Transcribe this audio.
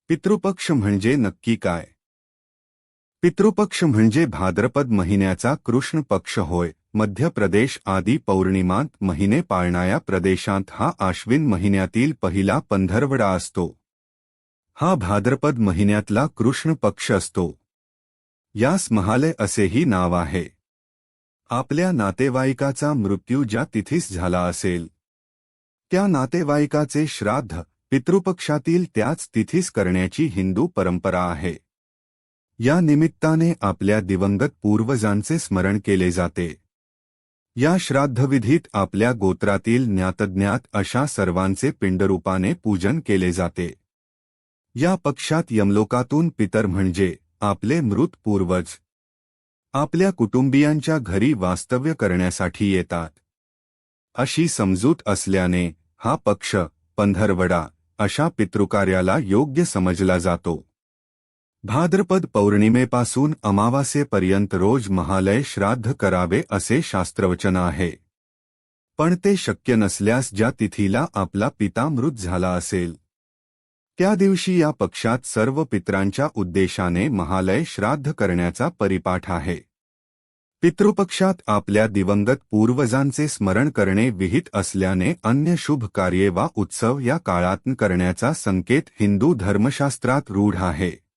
पितृपक्ष म्हणजे नक्की काय? पितृपक्ष म्हणजे भाद्रपद महिन्याचा कृष्ण पक्ष होय. मध्य प्रदेश आदी पौर्णिमांत महिने पाळणाऱ्या प्रदेशांत हा आश्विन महिन्यातील पहिला पंधरवडा असतो. हा भाद्रपद महिन्यातला कृष्ण पक्ष असतो. यास महालय असेही नाव आहे. आपल्या नातेवाईकाचा मृत्यू ज्या तिथीस झाला असेल त्या नातेवाईकाचे श्राद्ध पितृपक्षातील त्याच तिथीस करण्याची हिंदू परंपरा आहे. या निमित्ताने आपल्या दिवंगत पूर्वजांचे स्मरण केले जाते. या श्राद्धविधीत आपल्या गोत्रातील ज्ञातज्ञात अशा सर्वांचे पिंडरूपाने पूजन केले जाते. या पक्षात यमलोकातून पितर म्हणजे आपले मृत पूर्वज आपल्या कुटुंबियांच्या घरी वास्तव्य करण्यासाठी येतात. अशी समजूत असल्याने हा पक्ष पंधरवडा अशा पितृकार्याला योग्य समजला जातो. भाद्रपद पौर्णिमेपासून अमावास्येपर्यंत रोज महालय श्राद्ध करावे असे शास्त्रवचन आहे. पण ते शक्य नसल्यास ज्या तिथीला आपला पिता मृत झाला असेल त्या दिवशी या पक्षात सर्व पितरांच्या उद्देशाने महालय श्राद्ध करण्याचा परिपाठ आहे. पितृपक्षात आपल्या दिवंगत पूर्वजांचे स्मरण करणे विहित असल्याने अन्य शुभ कार्ये वा उत्सव या काळात करण्याचा संकेत हिंदू धर्मशास्त्रात रूढ आहे.